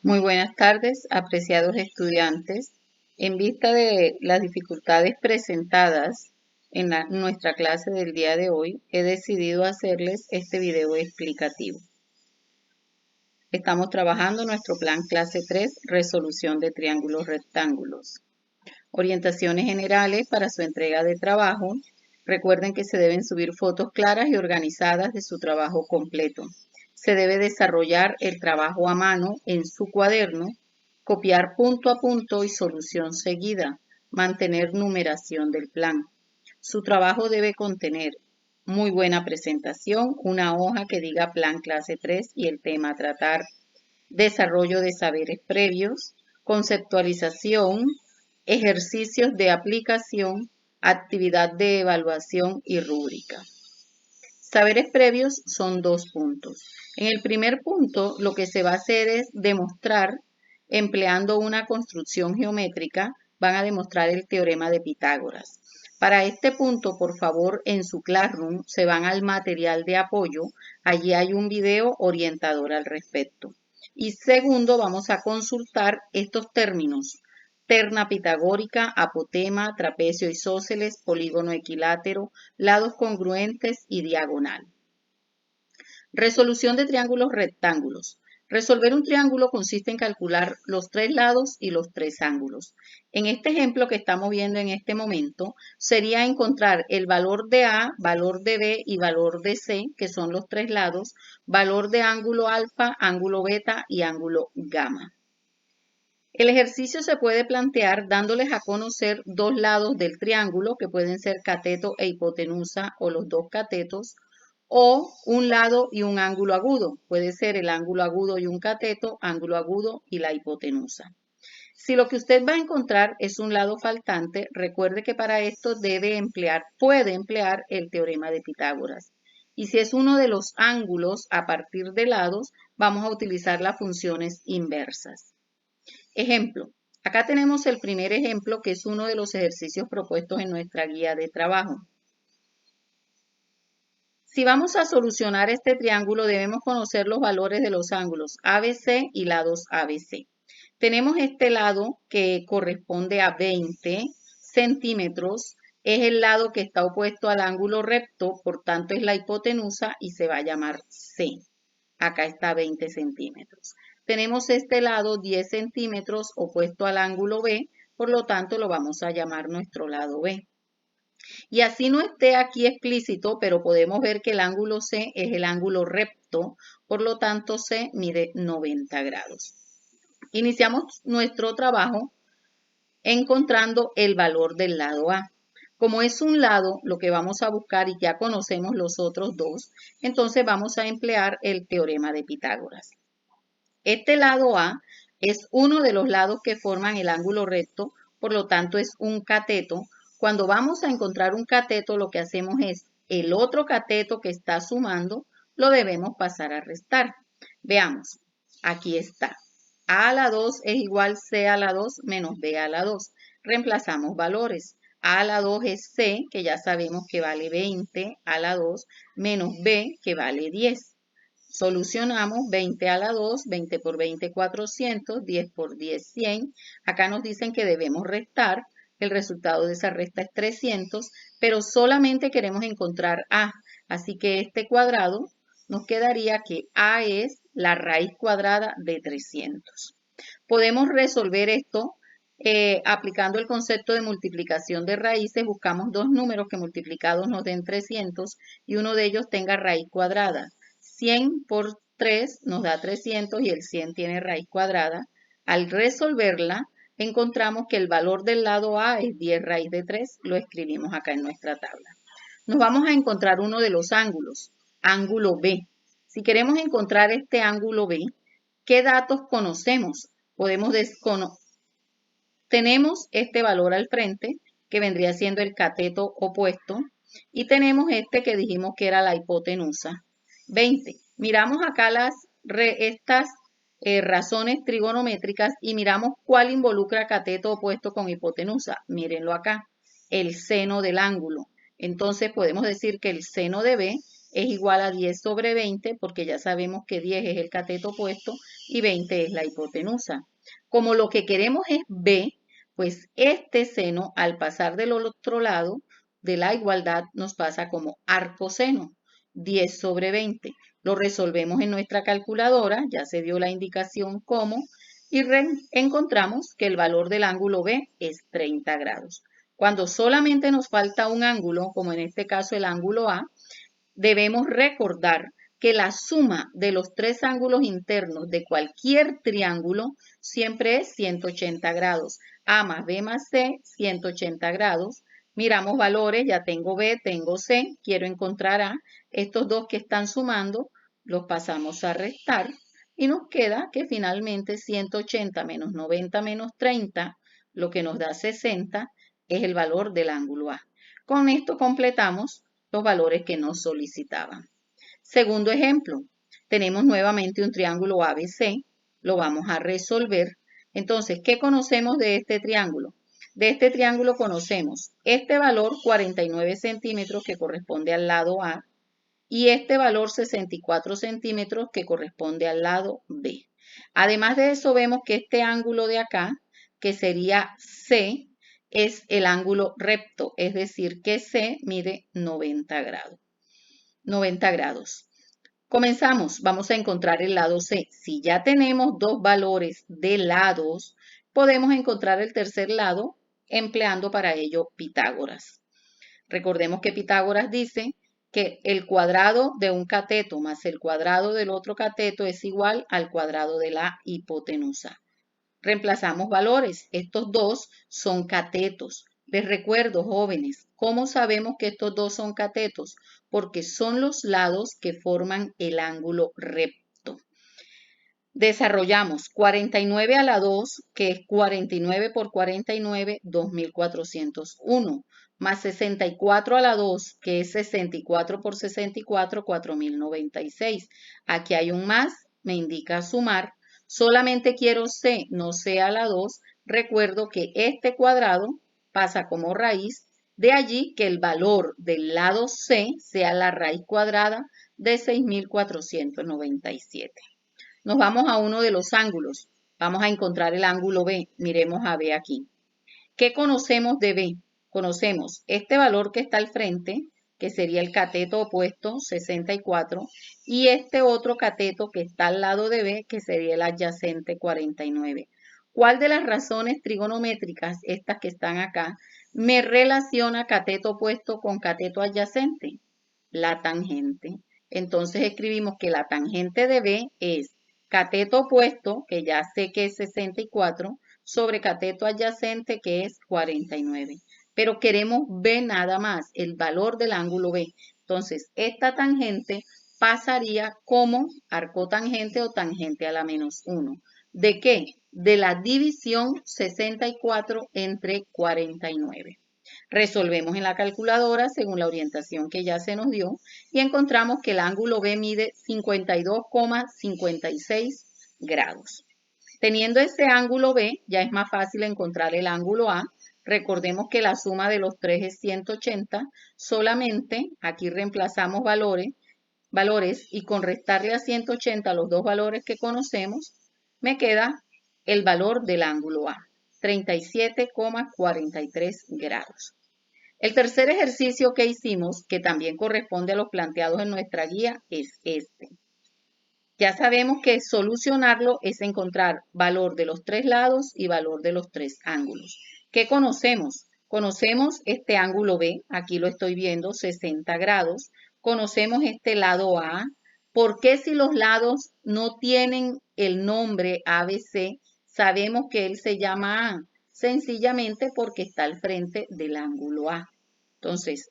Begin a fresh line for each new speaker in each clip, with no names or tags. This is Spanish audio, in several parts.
Muy buenas tardes, apreciados estudiantes. En vista de las dificultades presentadas en nuestra clase del día de hoy, he decidido hacerles este video explicativo. Estamos trabajando nuestro plan clase 3, resolución de triángulos rectángulos. Orientaciones generales para su entrega de trabajo. Recuerden que se deben subir fotos claras y organizadas de su trabajo completo. Se debe desarrollar el trabajo a mano en su cuaderno, copiar punto a punto y solución seguida, mantener numeración del plan. Su trabajo debe contener muy buena presentación, una hoja que diga plan clase 3 y el tema a tratar, desarrollo de saberes previos, conceptualización, ejercicios de aplicación, actividad de evaluación y rúbrica. Saberes previos son 2 puntos. En el primer punto, lo que se va a hacer es demostrar, empleando una construcción geométrica, van a demostrar el teorema de Pitágoras. Para este punto, por favor, en su Classroom se van al material de apoyo. Allí hay un video orientador al respecto. Y segundo, vamos a consultar estos términos: terna pitagórica, apotema, trapecio isósceles, polígono equilátero, lados congruentes y diagonal. Resolución de triángulos rectángulos. Resolver un triángulo consiste en calcular los 3 lados y los 3 ángulos. En este ejemplo que estamos viendo en este momento, sería encontrar el valor de A, valor de B y valor de C, que son los 3 lados, valor de ángulo alfa, ángulo beta y ángulo gamma. El ejercicio se puede plantear dándoles a conocer 2 lados del triángulo, que pueden ser cateto e hipotenusa o los 2 catetos, o un lado y un ángulo agudo. Puede ser el ángulo agudo y un cateto, ángulo agudo y la hipotenusa. Si lo que usted va a encontrar es un lado faltante, recuerde que para esto puede emplear el teorema de Pitágoras. Y si es uno de los ángulos a partir de lados, vamos a utilizar las funciones inversas. Ejemplo. Acá tenemos el primer ejemplo, que es uno de los ejercicios propuestos en nuestra guía de trabajo. Si vamos a solucionar este triángulo, debemos conocer los valores de los ángulos ABC y lados ABC. Tenemos este lado que corresponde a 20 centímetros. Es el lado que está opuesto al ángulo recto, por tanto es la hipotenusa y se va a llamar C. Acá está 20 centímetros. Tenemos este lado 10 centímetros opuesto al ángulo B, por lo tanto lo vamos a llamar nuestro lado B. Y así no esté aquí explícito, pero podemos ver que el ángulo C es el ángulo recto, por lo tanto C mide 90 grados. Iniciamos nuestro trabajo encontrando el valor del lado A. Como es un lado, lo que vamos a buscar, y ya conocemos los otros dos, entonces vamos a emplear el teorema de Pitágoras. Este lado A es uno de los lados que forman el ángulo recto, por lo tanto es un cateto. Cuando vamos a encontrar un cateto, lo que hacemos es el otro cateto que está sumando, lo debemos pasar a restar. Veamos, aquí está. A a la 2 es igual C a la 2 menos B a la 2. Reemplazamos valores. A a la 2 es C, que ya sabemos que vale 20 a la 2, menos B, que vale 10. Solucionamos 20 a la 2, 20 por 20, 400, 10 por 10, 100. Acá nos dicen que debemos restar. El resultado de esa resta es 300, pero solamente queremos encontrar A. Así que este cuadrado nos quedaría que A es la raíz cuadrada de 300. Podemos resolver esto aplicando el concepto de multiplicación de raíces. Buscamos dos números que multiplicados nos den 300 y uno de ellos tenga raíz cuadrada. 100 por 3 nos da 300 y el 100 tiene raíz cuadrada. Al resolverla, encontramos que el valor del lado A es 10 raíz de 3. Lo escribimos acá en nuestra tabla. Nos vamos a encontrar uno de los ángulos, ángulo B. Si queremos encontrar este ángulo B, ¿qué datos conocemos? Tenemos este valor al frente, que vendría siendo el cateto opuesto, y tenemos este que dijimos que era la hipotenusa, 20. Miramos acá estas razones trigonométricas y miramos cuál involucra cateto opuesto con hipotenusa. Mírenlo acá, el seno del ángulo. Entonces podemos decir que el seno de B es igual a 10 sobre 20, porque ya sabemos que 10 es el cateto opuesto y 20 es la hipotenusa. Como lo que queremos es B, pues este seno al pasar del otro lado de la igualdad nos pasa como arcoseno, 10 sobre 20. Lo resolvemos en nuestra calculadora, ya se dio la indicación cómo, y encontramos que el valor del ángulo B es 30 grados. Cuando solamente nos falta un ángulo, como en este caso el ángulo A, debemos recordar que la suma de los tres ángulos internos de cualquier triángulo siempre es 180 grados. A más B más C, 180 grados. Miramos valores, ya tengo B, tengo C, quiero encontrar A. Estos dos que están sumando los pasamos a restar y nos queda que finalmente 180 menos 90 menos 30, lo que nos da 60, es el valor del ángulo A. Con esto completamos los valores que nos solicitaban. Segundo ejemplo, tenemos nuevamente un triángulo ABC, lo vamos a resolver. Entonces, ¿qué conocemos de este triángulo? De este triángulo conocemos este valor 49 centímetros que corresponde al lado A y este valor 64 centímetros que corresponde al lado B. Además de eso, vemos que este ángulo de acá, que sería C, es el ángulo recto, es decir, que C mide 90 grados. 90 grados. Comenzamos, vamos a encontrar el lado C. Si ya tenemos dos valores de lados, podemos encontrar el tercer lado empleando para ello Pitágoras. Recordemos que Pitágoras dice que el cuadrado de un cateto más el cuadrado del otro cateto es igual al cuadrado de la hipotenusa. Reemplazamos valores. Estos dos son catetos. Les recuerdo, jóvenes, ¿cómo sabemos que estos dos son catetos? Porque son los lados que forman el ángulo recto. Desarrollamos 49 a la 2, que es 49 por 49, 2401, más 64 a la 2, que es 64 por 64, 4096. Aquí hay un más, me indica sumar. Solamente quiero C, no C a la 2. Recuerdo que este cuadrado pasa como raíz, de allí que el valor del lado C sea la raíz cuadrada de 6497. Nos vamos a uno de los ángulos. Vamos a encontrar el ángulo B. Miremos a B aquí. ¿Qué conocemos de B? Conocemos este valor que está al frente, que sería el cateto opuesto, 64, y este otro cateto que está al lado de B, que sería el adyacente, 49. ¿Cuál de las razones trigonométricas, estas que están acá, me relaciona cateto opuesto con cateto adyacente? La tangente. Entonces escribimos que la tangente de B es cateto opuesto, que ya sé que es 64, sobre cateto adyacente, que es 49. Pero queremos B nada más, el valor del ángulo B. Entonces, esta tangente pasaría como arcotangente o tangente a la menos 1. ¿De qué? De la división 64 entre 49. Resolvemos en la calculadora según la orientación que ya se nos dio y encontramos que el ángulo B mide 52,56 grados. Teniendo ese ángulo B, ya es más fácil encontrar el ángulo A. Recordemos que la suma de los tres es 180. Solamente aquí reemplazamos valores y con restarle a 180 los dos valores que conocemos, me queda el valor del ángulo A, 37,43 grados. El tercer ejercicio que hicimos, que también corresponde a los planteados en nuestra guía, es este. Ya sabemos que solucionarlo es encontrar valor de los tres lados y valor de los tres ángulos. ¿Qué conocemos? Conocemos este ángulo B, aquí lo estoy viendo, 60 grados. Conocemos este lado A. ¿Por qué si los lados no tienen el nombre ABC, sabemos que él se llama A? Sencillamente porque está al frente del ángulo A.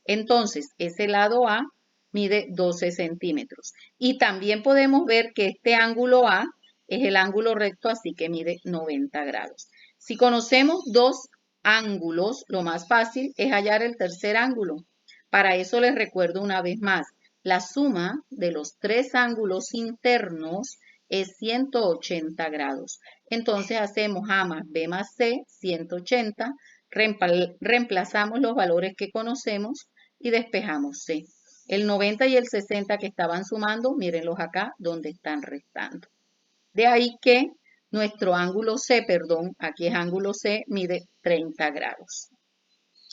Entonces, ese lado A mide 12 centímetros. Y también podemos ver que este ángulo A es el ángulo recto, así que mide 90 grados. Si conocemos dos ángulos, lo más fácil es hallar el tercer ángulo. Para eso les recuerdo una vez más, la suma de los tres ángulos internos es 180 grados. Entonces hacemos A más B más C, 180, reemplazamos los valores que conocemos y despejamos C. El 90 y el 60 que estaban sumando, mírenlos acá donde están restando. De ahí que nuestro ángulo C, perdón, aquí es ángulo C, mide 30 grados.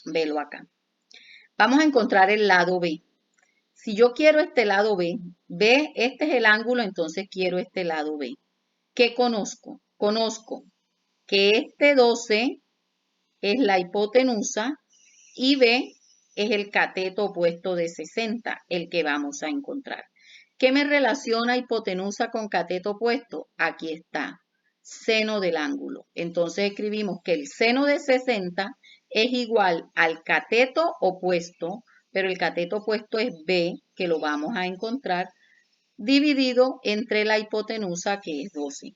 Velo acá. Vamos a encontrar el lado B. Si yo quiero este lado B, este es el ángulo, entonces quiero este lado B. ¿Qué conozco? Conozco que este 12 es la hipotenusa y B es el cateto opuesto de 60, el que vamos a encontrar. ¿Qué me relaciona hipotenusa con cateto opuesto? Aquí está, seno del ángulo. Entonces escribimos que el seno de 60 es igual al cateto opuesto, pero el cateto opuesto es B, que lo vamos a encontrar, dividido entre la hipotenusa, que es 12.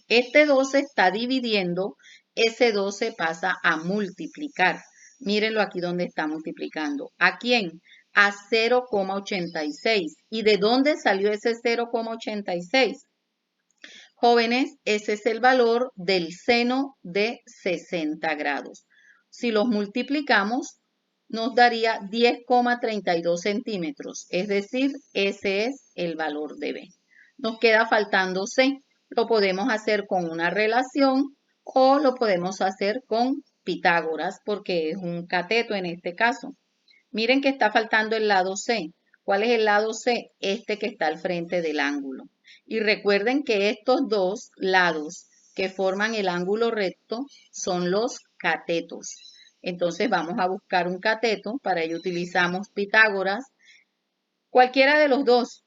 Este 12 está dividiendo, ese 12 pasa a multiplicar. Mírenlo aquí donde está multiplicando. ¿A quién? A 0,86. ¿Y de dónde salió ese 0,86? Jóvenes, ese es el valor del seno de 60 grados. Si los multiplicamos, nos daría 10,32 centímetros. Es decir, ese es el valor de B. Nos queda faltando C. Lo podemos hacer con una relación o lo podemos hacer con Pitágoras porque es un cateto en este caso. Miren que está faltando el lado C. ¿Cuál es el lado C? Este que está al frente del ángulo. Y recuerden que estos dos lados que forman el ángulo recto son los catetos. Entonces vamos a buscar un cateto, para ello utilizamos Pitágoras. Cualquiera de los dos,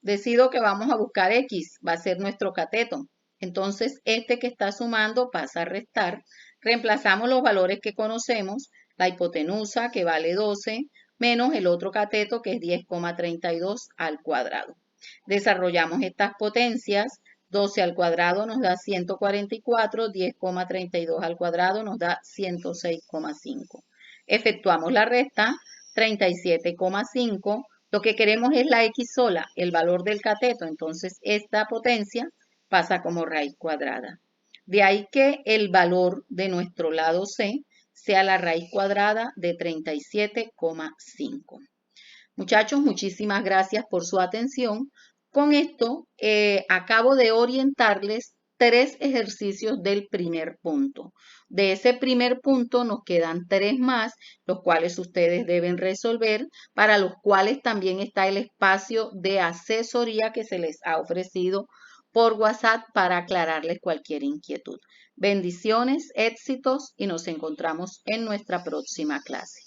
decido que vamos a buscar X, va a ser nuestro cateto. Entonces este que está sumando pasa a restar. Reemplazamos los valores que conocemos, la hipotenusa que vale 12, menos el otro cateto que es 10,32 al cuadrado. Desarrollamos estas potencias, 12 al cuadrado nos da 144, 10,32 al cuadrado nos da 106,5. Efectuamos la resta, 37,5. Lo que queremos es la X sola, el valor del cateto, entonces esta potencia pasa como raíz cuadrada. De ahí que el valor de nuestro lado C sea la raíz cuadrada de 37,5. Muchachos, muchísimas gracias por su atención. Con esto acabo de orientarles 3 ejercicios del primer punto. De ese primer punto nos quedan 3 más, los cuales ustedes deben resolver, para los cuales también está el espacio de asesoría que se les ha ofrecido por WhatsApp para aclararles cualquier inquietud. Bendiciones, éxitos y nos encontramos en nuestra próxima clase.